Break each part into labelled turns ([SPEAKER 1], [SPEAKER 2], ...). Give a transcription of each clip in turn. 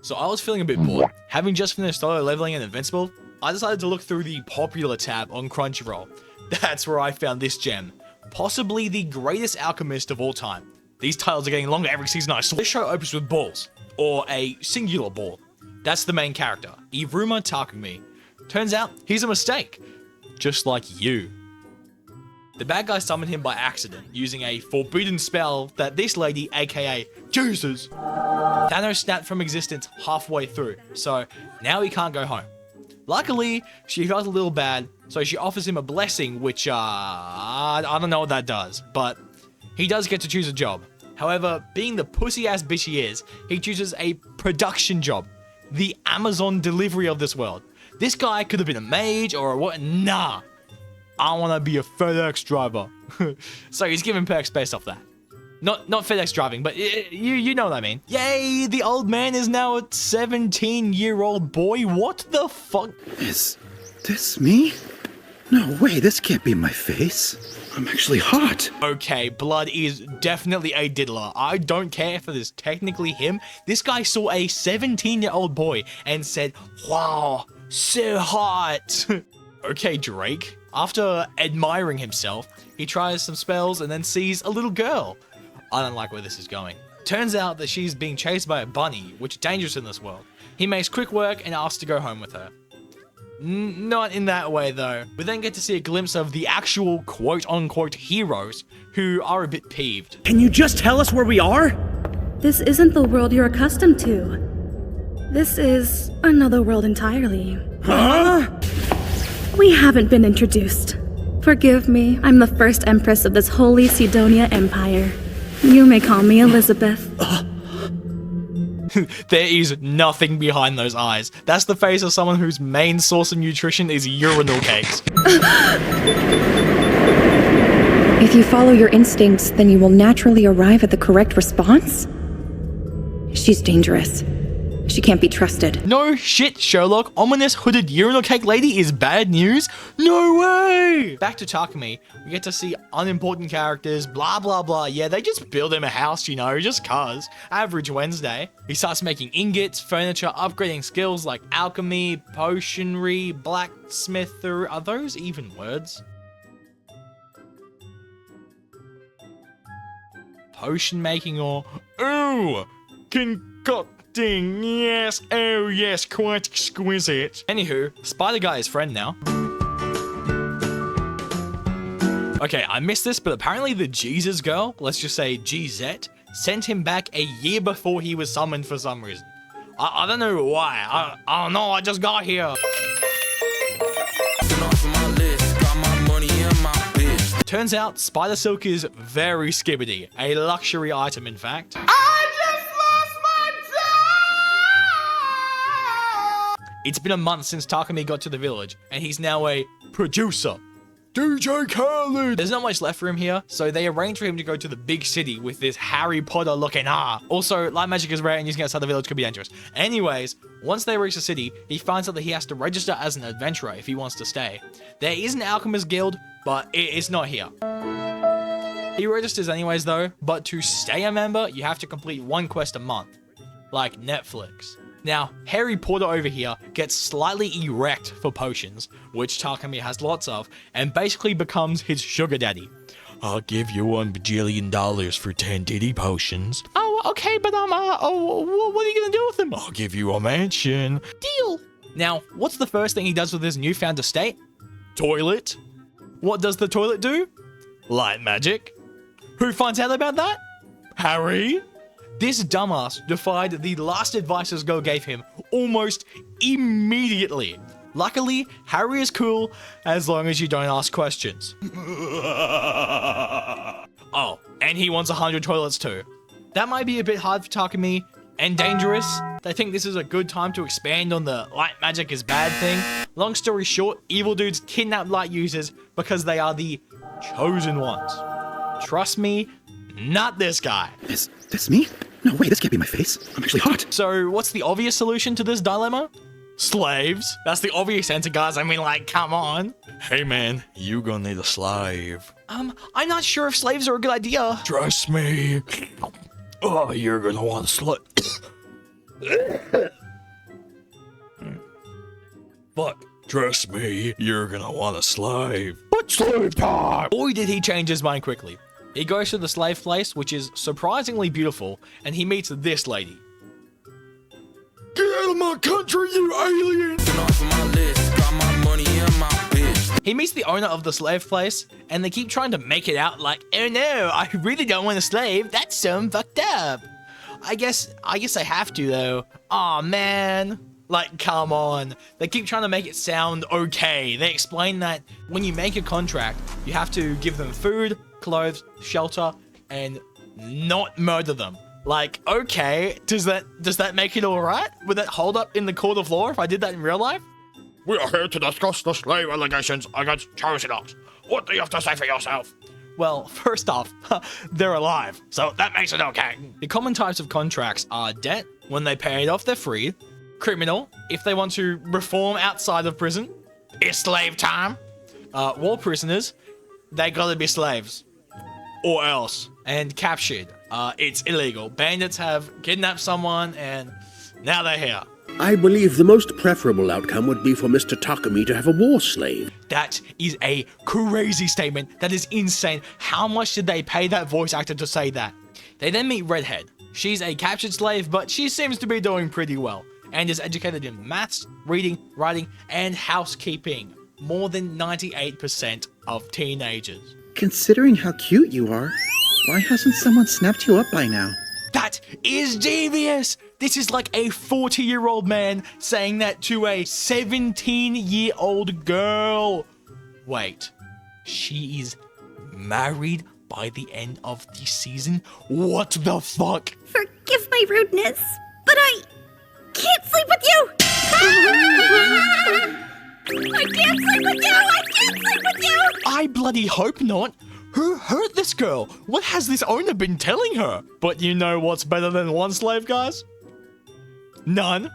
[SPEAKER 1] So I was feeling a bit bored. Having just finished solo leveling and Invincible, I decided to look through the popular tab on Crunchyroll. That's where I found this gem. Possibly the greatest alchemist of all time. These titles are getting longer every season I saw. This show opens with balls, or a singular ball. That's the main character, Iruma Takumi. Turns out, he's a mistake. Just like you. The bad guy summoned him by accident, using a forbidden spell that this lady, aka Jesus, Thanos snapped from existence halfway through, so now he can't go home. Luckily, she felt a little bad, so she offers him a blessing, which, I don't know what that does, but he does get to choose a job. However, being the pussy-ass bitch he is, he chooses a production job. The Amazon delivery of this world. This guy could have been a mage or a what? Nah. I want to be a FedEx driver. So he's given perks based off that. Not FedEx driving, but you know what I mean. Yay, the old man is now a 17-year-old boy. What the fuck?
[SPEAKER 2] Is this me? No way, this can't be my face. I'm actually hot.
[SPEAKER 1] Okay, blood is definitely a diddler. I don't care if it is technically him. This guy saw a 17-year-old boy and said, wow, so hot. Okay, Drake. After admiring himself, he tries some spells and then sees a little girl. I don't like where this is going. Turns out that she's being chased by a bunny, which is dangerous in this world. He makes quick work and asks to go home with her. Not in that way though. We then get to see a glimpse of the actual quote-unquote heroes who are a bit peeved.
[SPEAKER 2] Can you just tell us where we are?
[SPEAKER 3] This isn't the world you're accustomed to. This is another world entirely.
[SPEAKER 2] Huh?
[SPEAKER 3] We haven't been introduced. Forgive me, I'm the first empress of this holy Sidonia Empire. You may call me Elizabeth.
[SPEAKER 1] There is nothing behind those eyes. That's the face of someone whose main source of nutrition is urinal cakes.
[SPEAKER 4] If you follow your instincts, then you will naturally arrive at the correct response? She's dangerous. She can't be trusted.
[SPEAKER 1] No shit, Sherlock. Ominous hooded urinal cake lady is bad news? No way! Back to Takumi, we get to see unimportant characters, blah blah blah. Yeah, they just build him a house, you know, just cuz. Average Wednesday. He starts making ingots, furniture, upgrading skills like alchemy, potionry, blacksmith. Are those even words? Potion making or... Ooh! Concocting, yes, oh yes, quite exquisite. Anywho, Spider Guy is friend now. Okay, I missed this, but apparently the Jesus girl, let's just say GZ, sent him back a year before he was summoned for some reason. I don't know why. I don't know, I just got here. Turns out, Spider Silk is very skibbity. A luxury item, in fact. It's been a month since Takumi got to the village, and he's now a producer. DJ Khaled! There's not much left for him here, so they arrange for him to go to the big city with this Harry Potter looking Also, light magic is rare and using it outside the village could be dangerous. Anyways, once they reach the city, he finds out that he has to register as an adventurer if he wants to stay. There is an alchemist guild, but it's not here. He registers anyways though, but to stay a member, you have to complete one quest a month. Like Netflix. Now, Harry Potter over here gets slightly erect for potions, which Takumi has lots of, and basically becomes his sugar daddy. I'll give you $1 bajillion for 10 titty potions. Oh, okay, but what are you gonna do with them? I'll give you a mansion. Deal. Now, what's the first thing he does with his newfound estate? Toilet. What does the toilet do? Light magic. Who finds out about that? Harry. This dumbass defied the last advice his girl gave him almost immediately. Luckily, Harry is cool as long as you don't ask questions. Oh, and he wants 100 toilets too. That might be a bit hard for Takumi and dangerous. They think this is a good time to expand on the light magic is bad thing. Long story short, evil dudes kidnap light users because they are the chosen ones. Trust me, not this guy.
[SPEAKER 2] Is this me? No way, this can't be my face. I'm actually hot.
[SPEAKER 1] So what's the obvious solution to this dilemma? Slaves. That's the obvious answer, guys. I mean, like, come on. Hey man, you gonna need a slave. I'm not sure if slaves are a good idea. Trust me. Oh, you're gonna want a slave. Fuck. Trust me, you're gonna want a slave. But slave time! Boy, did he change his mind quickly. He goes to the slave place, which is surprisingly beautiful, and he meets this lady. Get out of my country, you alien! He meets the owner of the slave place, and they keep trying to make it out like, oh no, I really don't want a slave. That's so fucked up. I guess I have to though. Aw, man. Like, come on. They keep trying to make it sound okay. They explain that when you make a contract, you have to give them food, clothes, shelter, and not murder them. Like, okay, does that make it alright? Would that hold up in the court of law if I did that in real life? We are here to discuss the slave allegations against Charazidox. What do you have to say for yourself? Well, first off, they're alive, so that makes it okay. The common types of contracts are debt, when they pay it off they're free, criminal, if they want to reform outside of prison, it's slave time, war prisoners, they gotta be slaves, or else, and captured, it's illegal. Bandits have kidnapped someone and now they're here.
[SPEAKER 5] I believe the most preferable outcome would be for Mr. Takumi to have a war slave.
[SPEAKER 1] That is a crazy statement. That is insane. How much did they pay that voice actor to say that? They then meet Redhead. She's a captured slave, but she seems to be doing pretty well, and is educated in maths, reading, writing, and housekeeping. More than 98% of teenagers.
[SPEAKER 2] Considering how cute you are, why hasn't someone snapped you up by now?
[SPEAKER 1] That is devious! This is like a 40-year-old man saying that to a 17-year-old girl. Wait, she is married by the end of the season? What the fuck?
[SPEAKER 3] Forgive my rudeness, but I can't sleep with you! I can't sleep with you! I can't sleep with you!
[SPEAKER 1] I bloody hope not. Who hurt this girl? What has this owner been telling her? But you know what's better than one slave, guys? None.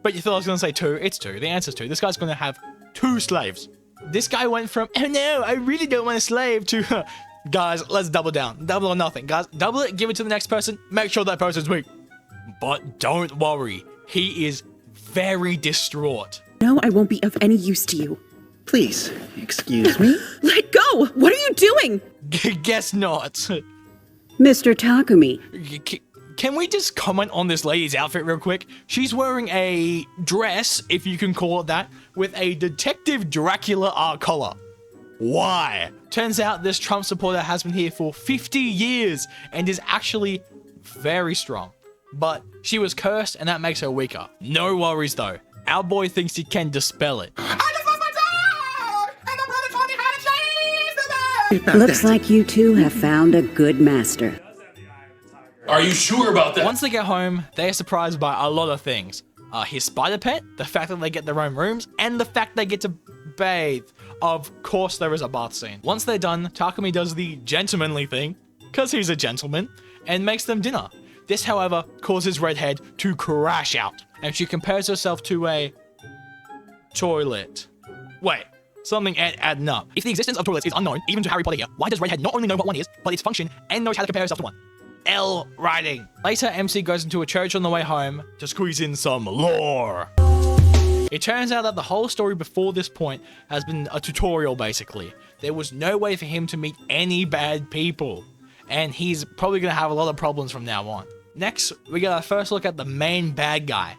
[SPEAKER 1] But you thought I was gonna say two. It's two. The answer's two. This guy's gonna have 2 slaves. This guy went from, oh no, I really don't want a slave, to, guys, let's double down. Double or nothing. Guys, double it, give it to the next person, make sure that person's weak. But don't worry, he is very distraught.
[SPEAKER 6] No, I won't be of any use to you.
[SPEAKER 2] Please, excuse me?
[SPEAKER 6] Let go! What are you doing?
[SPEAKER 1] Guess not.
[SPEAKER 6] Mr. Takumi.
[SPEAKER 1] Can we just comment on this lady's outfit real quick? She's wearing a dress, if you can call it that, with a Detective Dracula art collar. Why? Turns out this Trump supporter has been here for 50 years and is actually very strong. But she was cursed and that makes her weaker. No worries though. Our boy thinks he can dispel it.
[SPEAKER 6] Looks like you two have found a good master.
[SPEAKER 7] Are you sure about that?
[SPEAKER 1] Once they get home, they are surprised by a lot of things. His spider pet, the fact that they get their own rooms, and the fact they get to bathe. Of course there is a bath scene. Once they're done, Takumi does the gentlemanly thing, because he's a gentleman, and makes them dinner. This, however, causes Redhead to crash out, and she compares herself to a toilet. Wait, something adding up. If the existence of toilets is unknown, even to Harry Potter here, why does Redhead not only know what one is, but its function, and knows how to compare herself to one? L writing. Later, MC goes into a church on the way home to squeeze in some lore. It turns out that the whole story before this point has been a tutorial, basically. There was no way for him to meet any bad people, and he's probably going to have a lot of problems from now on. Next, we get our first look at the main bad guy,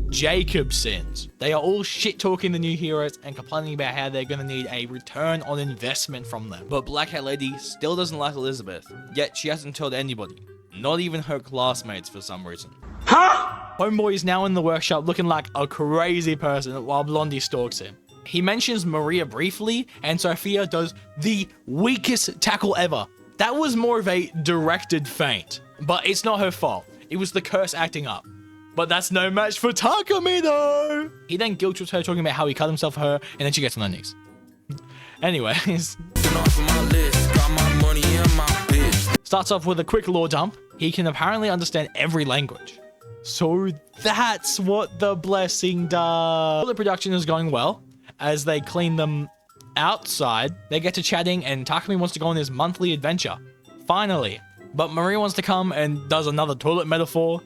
[SPEAKER 1] Jacobsons. They are all shit-talking the new heroes and complaining about how they're gonna need a return on investment from them. But Black-Haired Lady still doesn't like Elizabeth, yet she hasn't told anybody, not even her classmates for some reason. Huh? Homeboy is now in the workshop looking like a crazy person while Blondie stalks him. He mentions Maria briefly, and Sophia does the weakest tackle ever. That was more of a directed feint, but it's not her fault. It was the curse acting up. But that's no match for Takumi though! He then guilt trips her talking about how he cut himself for her, and then she gets on her knees. Anyways. Starts off with a quick lore dump. He can apparently understand every language. So that's what the blessing does. The production is going well. As they clean them outside, they get to chatting and Takumi wants to go on his monthly adventure. Finally. But Maria wants to come and does another toilet metaphor.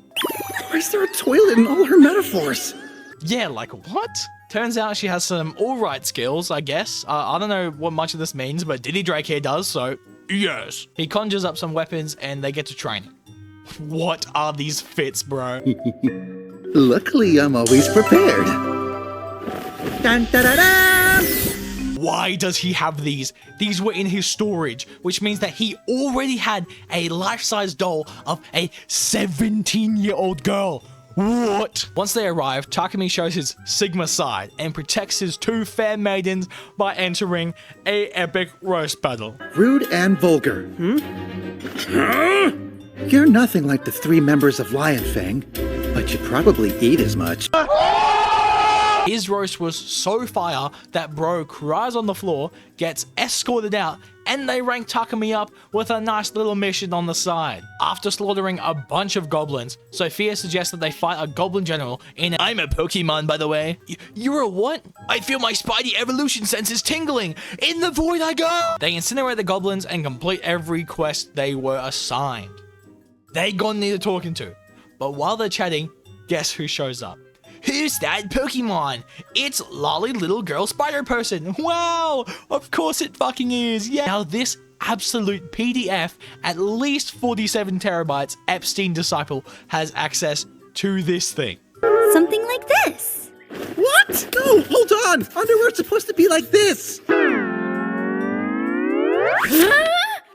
[SPEAKER 2] Why is there a toilet in all her metaphors?
[SPEAKER 1] Yeah, like what? Turns out she has some alright skills, I guess. I don't know what much of this means, but Diddy Drake here does, so yes. He conjures up some weapons and they get to training. What are these fits, bro?
[SPEAKER 2] Luckily, I'm always prepared. Dun, da, da, da.
[SPEAKER 1] Why does he have these? These were in his storage, which means that he already had a life-size doll of a 17-year-old girl. What? Once they arrive, Takumi shows his Sigma side and protects his two fair maidens by entering a epic roast battle.
[SPEAKER 2] Rude and vulgar. Huh? You're nothing like the 3 members of Lion Fang, but you probably eat as much.
[SPEAKER 1] His roast was so fire that bro cries on the floor, gets escorted out, and they rank Takumi up with a nice little mission on the side. After slaughtering a bunch of goblins, Sophia suggests that they fight a goblin general in I'm a Pokemon, by the way. You're a what? I feel my Spidey evolution senses tingling. In the void I go! They incinerate the goblins and complete every quest they were assigned. They got neither talking to. But while they're chatting, guess who shows up? Who's that Pokemon? It's lolly little girl spider person. Wow, of course it fucking is. Yeah. Now this absolute PDF, at least 47 terabytes, Epstein disciple has access to this thing.
[SPEAKER 3] Something like this.
[SPEAKER 2] What? No, hold on. Underwear's supposed to be like this.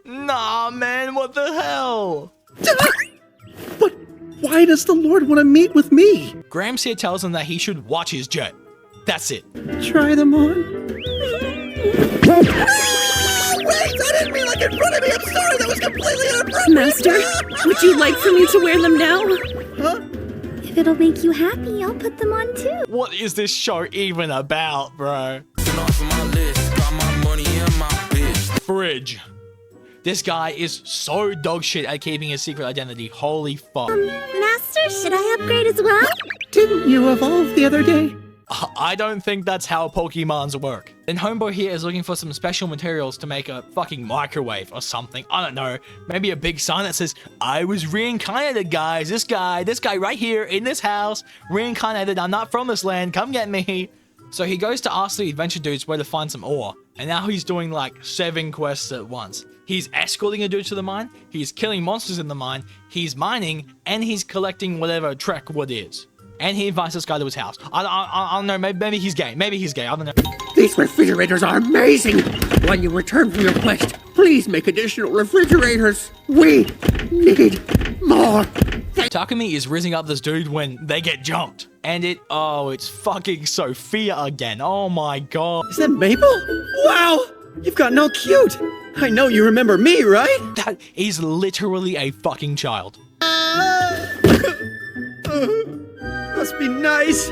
[SPEAKER 1] Nah, man, what the hell?
[SPEAKER 2] But why does the Lord want to meet with me?
[SPEAKER 1] Grams here tells him that he should watch his jet. That's it.
[SPEAKER 2] Try them on. Wait, I didn't mean like in front of me. I'm sorry, that was completely inappropriate.
[SPEAKER 3] Master, would you like for me to wear them now?
[SPEAKER 2] Huh?
[SPEAKER 3] If it'll make you happy, I'll put them on too.
[SPEAKER 1] What is this show even about, bro? Fridge. This guy is so dog shit at keeping his secret identity. Holy fuck.
[SPEAKER 3] Master, should I upgrade as well?
[SPEAKER 2] Didn't you evolve the other day?
[SPEAKER 1] I don't think that's how Pokemons work. Then Homeboy here is looking for some special materials to make a fucking microwave or something. I don't know. Maybe a big sign that says, I was reincarnated, guys. This guy right here in this house, reincarnated. I'm not from this land. Come get me. So he goes to ask the adventure dudes where to find some ore. And now he's doing like 7 quests at once. He's escorting a dude to the mine, he's killing monsters in the mine, he's mining, and he's collecting whatever Trek wood is. And he invites this guy to his house. I don't know, maybe he's gay. Maybe he's gay, I don't know.
[SPEAKER 5] These refrigerators are amazing! When you return from your quest, please make additional refrigerators. We need more.
[SPEAKER 1] Takumi is rizzing up this dude when they get jumped. And it's fucking Sophia again. Oh my god.
[SPEAKER 2] Is that Mabel? Wow! You've gotten all cute. I know you remember me, right?
[SPEAKER 1] That is literally a fucking child.
[SPEAKER 2] Must be nice.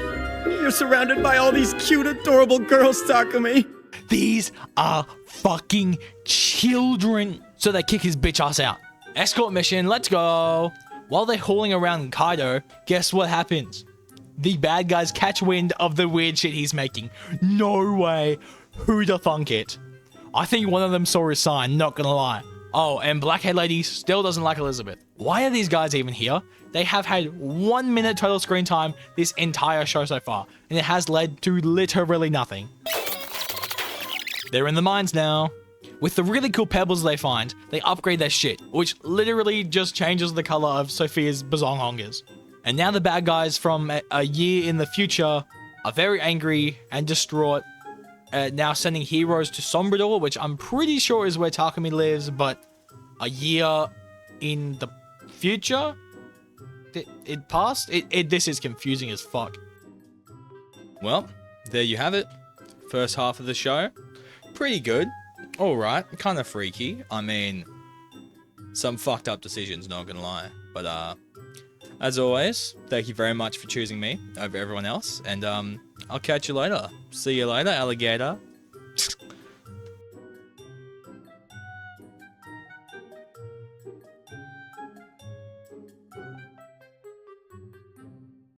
[SPEAKER 2] You're surrounded by all these cute, adorable girls, Takumi.
[SPEAKER 1] These are fucking children. So they kick his bitch ass out. Escort mission, let's go. While they're hauling around Kaido, guess what happens? The bad guys catch wind of the weird shit he's making. No way. Who'd have thunk it? I think one of them saw his sign, not gonna lie. Oh, and Blackhead Lady still doesn't like Elizabeth. Why are these guys even here? They have had 1 minute total screen time this entire show so far, and it has led to literally nothing. They're in the mines now. With the really cool pebbles they find, they upgrade their shit, which literally just changes the color of Sophia's bazonghongers. And now the bad guys from a year in the future are very angry and distraught, now sending heroes to Sombrador, which I'm pretty sure is where Takumi lives, but a year in the future? It passed? This is confusing as fuck. Well, there you have it. First half of the show. Pretty good. Alright, kind of freaky. I mean, some fucked up decisions, not gonna lie. But, as always, thank you very much for choosing me over everyone else. And, I'll catch you later. See you later, alligator.